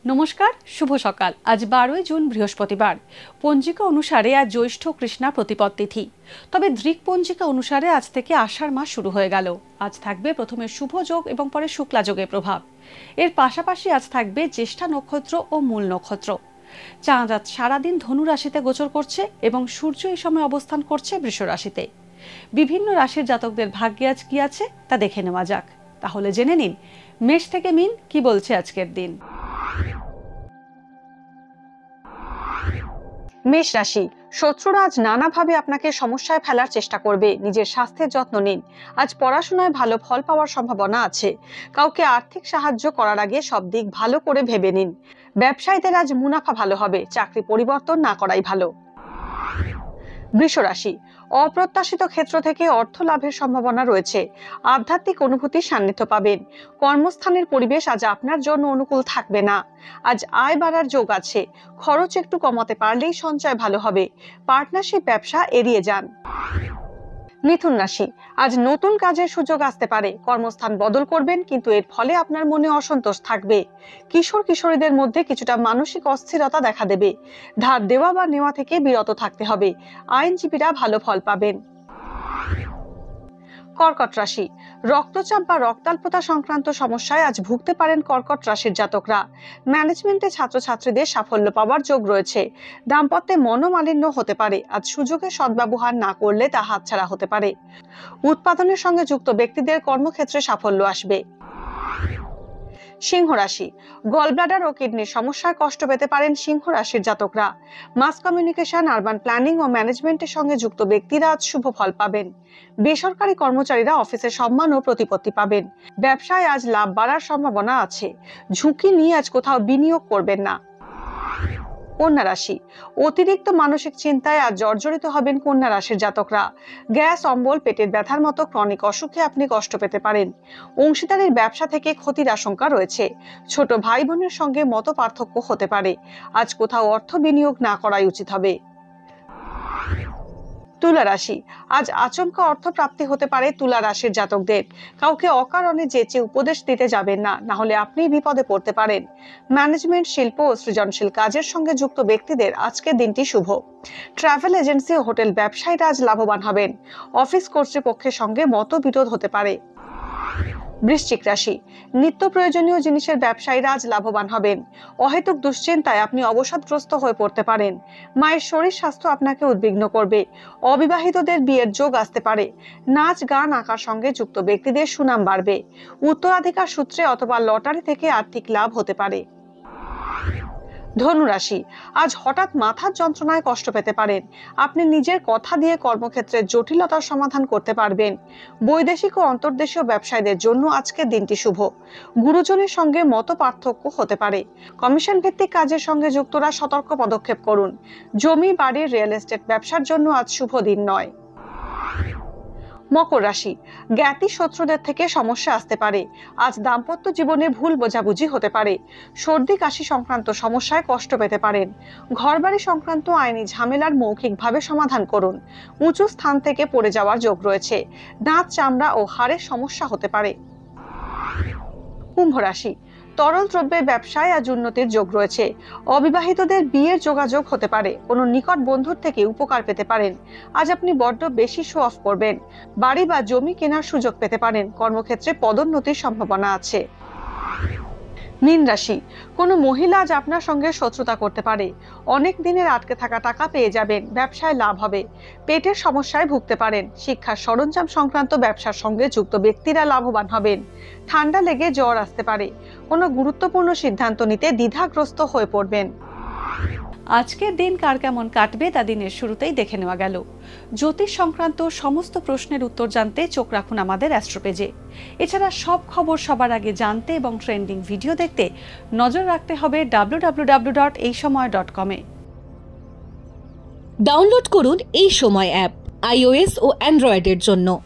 নমস্কার, শুভ সকাল। আজ 12 জুন বৃহস্পতিবার। পঞ্জিকা অনুসারে আজ জ্যৈষ্ঠ কৃষ্ণা প্রতিপদ তিথি। তবে দৃক পঞ্জিকা অনুসারে আজ থেকে আষাঢ় মাস শুরু হয়ে গেল। আজ থাকবে প্রথমে শুভ যোগ এবং পরে শুক্লা যোগের প্রভাব। এর পাশাপাশি আজ থাকবে জ্যেষ্ঠা নক্ষত্র ও মূল নক্ষত্র। চাঁদ আজ সারাদিন ধনু রাশিতে গোচর করছে এবং সূর্য এই সময় অবস্থান করছে বৃষ রাশিতে। বিভিন্ন রাশির জাতকদের ভাগ্যে আজ কি আছে তা দেখে নেওয়া যাক। তাহলে জেনে নিন মেষ থেকে মিন কি বলছে আজকের দিন। মেষ রাশি, শত্রুরা আজ নানাভাবে আপনাকে সমস্যায় ফেলার চেষ্টা করবে। নিজের স্বাস্থ্যের যত্ন নিন। আজ পড়াশোনায় ভালো ফল পাওয়ার সম্ভাবনা আছে। কাউকে আর্থিক সাহায্য করার আগে সব দিক ভালো করে ভেবে নিন। ব্যবসায়ীদের আজ মুনাফা ভালো হবে। চাকরি পরিবর্তন না করাই ভালো। বৃষ রাশি, অপ্রত্যাশিত ক্ষেত্র থেকে অর্থ লাভের সম্ভাবনা রয়েছে। আধ্যাত্মিক অনুভূতির সান্নিধ্য পাবেন। কর্মস্থানের পরিবেশ আজ আপনার জন্য অনুকূল থাকবে না। আজ আয় বাড়ার যোগ আছে। খরচ একটু কমাতে পারলেই সঞ্চয় ভালো হবে। পার্টনারশিপ ব্যবসা এড়িয়ে যান। মিথুন রাশি, আজ নতুন কাজের সুযোগ আসতে পারে। কর্মস্থান বদল করবেন, কিন্তু এর ফলে আপনার মনে অসন্তোষ থাকবে। কিশোর কিশোরীদের মধ্যে কিছুটা মানসিক অস্থিরতা দেখা দেবে। ধার দেওয়া বা নেওয়া থেকে বিরত থাকতে হবে। আইনজীবীরা ভালো ফল পাবেন। কর্কট রাশি, রক্তচাপ বা রক্তাল্পতা সংক্রান্ত সমস্যায় আজ ভুগতে পারেন কর্কট রাশির জাতকরা। ম্যানেজমেন্টে ছাত্রছাত্রীদের সাফল্য পাওয়ার যোগ রয়েছে। দাম্পত্যে মনোমালিন্য হতে পারে। আজ সুযোগের সদ্ব্যবহার না করলে তা হাতছাড়া হতে পারে। উৎপাদনের সঙ্গে যুক্ত ব্যক্তিদের কর্মক্ষেত্রে সাফল্য আসবে। সিংহ রাশি, গলব্লাডার ও কিডনির সমস্যায় কষ্ট পেতে পারেন সিংহ রাশির জাতকরা। মাস কমিউনিকেশন, আরবান প্ল্যানিং ও ম্যানেজমেন্টের সঙ্গে যুক্ত ব্যক্তিরা আজ শুভ ফল পাবেন। বেসরকারি কর্মচারীরা অফিসে সম্মান ও প্রতিপত্তি পাবেন। ব্যবসায় আজ লাভ বাড়ার সম্ভাবনা আছে। ঝুঁকি নিয়ে আজ কোথাও বিনিয়োগ করবেন না। কন্যা রাশি, অতিরিক্ত মানসিক চিন্তায় আজ জর্জরিত হবেন কন্যা রাশির জাতকরা। গ্যাস, অম্বল, পেটের ব্যথার মতো ক্রনিক অসুখে আপনি কষ্ট পেতে পারেন। অংশীদারের ব্যবসা থেকে ক্ষতির আশঙ্কা রয়েছে। ছোট ভাই বোনের সঙ্গে মত পার্থক্য হতে পারে। আজ কোথাও অর্থ বিনিয়োগ না করাই উচিত হবে। তুলা রাশি, আজ আচমকা অর্থ প্রাপ্তি হতে পারে তুলা রাশির জাতকদের। কাউকে অকারণে যেচে উপদেশ দিতে যাবেন না, না হলে আপনি বিপদে পড়তে পারেন। ম্যানেজমেন্ট, শিল্প ও সৃজনশীল কাজের সঙ্গে যুক্ত ব্যক্তিদের আজকের দিনটি শুভ। ট্রাভেল এজেন্সি ও হোটেল ব্যবসায়ীরা আজ লাভবান হবেন। অফিস কর্তৃপক্ষের সঙ্গে মতবিরোধ হতে পারে। বৃশ্চিক রাশি, নিত্য প্রয়োজনীয় জিনিসের ব্যবসায়ীরা আজ লাভবান হবেন। অহেতুক দুশ্চিন্তায় আপনি অবসাদগ্রস্ত হয়ে পড়তে পারেন। মায়ের শরীর স্বাস্থ্য আপনাকে উদ্বিগ্ন করবে। অবিবাহিতদের বিয়ের যোগ আসতে পারে। নাচ, গান, আঁকার সঙ্গে যুক্ত ব্যক্তিদের সুনাম বাড়বে। উত্তরাধিকার সূত্রে অথবা লটারি থেকে আর্থিক লাভ হতে পারে। ধনু রাশি, আজ হঠাৎ মাথার যন্ত্রণায় কষ্ট পেতে পারেন। আপনি নিজের কথা দিয়ে কর্মক্ষেত্রে জটিলতার সমাধান করতে পারবেন। বৈদেশিক ও অন্তর্দেশীয় ব্যবসায়ীদের জন্য আজকের দিনটি শুভ। গুরুজনের সঙ্গে মত পার্থক্য হতে পারে। কমিশন ভিত্তিক কাজের সঙ্গে যুক্তরা সতর্ক পদক্ষেপ করুন। জমি, বাড়ি, রিয়েল এস্টেট ব্যবসার জন্য আজ শুভ দিন নয়। মকর রাশি, জ্ঞাতি শত্রুদের থেকে সমস্যা আসতে পারে। আজ দাম্পত্য জীবনে ভুল বোঝাবুঝি হতে পারে। সর্দি কাশি সংক্রান্ত সমস্যায় কষ্ট পেতে পারেন। ঘরবাড়ি সংক্রান্ত আইনি ঝামেলার মৌখিকভাবে সমাধান করুন। উঁচু স্থান থেকে পড়ে যাওয়ার যোগ রয়েছে। দাঁত, চামড়া ও হাড়ের সমস্যা হতে পারে। কুম্ভ রাশি, তরল দ্রব্যের ব্যবসায় আজ উন্নতির যোগ রয়েছে। অবিবাহিতদের বিয়ের যোগাযোগ হতে পারে। কোনো নিকট বন্ধুর থেকে উপকার পেতে পারেন। আজ আপনি বড্ড বেশি শো অফ করবেন। বাড়ি বা জমি কেনার সুযোগ পেতে পারেন। কর্মক্ষেত্রে পদোন্নতির সম্ভাবনা আছে। মীন রাশি, কোনো মহিলা আজ আপনার সঙ্গে শত্রুতা করতে পারে। অনেক দিনের আটকে থাকা টাকা পেয়ে যাবেন। ব্যবসায় লাভ হবে। পেটের সমস্যায় ভুগতে পারেন। শিক্ষার সরঞ্জাম সংক্রান্ত ব্যবসার সঙ্গে যুক্ত ব্যক্তিরা লাভবান হবেন। ঠান্ডা লেগে জ্বর আসতে পারে। কোনো গুরুত্বপূর্ণ সিদ্ধান্ত নিতে দ্বিধাগ্রস্ত হয়ে পড়বেন। আজকের দিন কার কেমন কাটবে তা দিনের শুরুতেই দেখে নেওয়া গেল। জ্যোতিষ সংক্রান্ত সমস্ত প্রশ্নের উত্তর জানতে চোখ রাখুন আমাদের অ্যাস্ট্রো পেজে। এছাড়া সব খবর সবার আগে জানতে এবং ট্রেন্ডিং ভিডিও দেখতে নজর রাখতে হবে www.এইসময়.com-এ। ডাউনলোড করুন এই সময় অ্যাপ iOS ও অ্যান্ড্রয়েডের জন্য।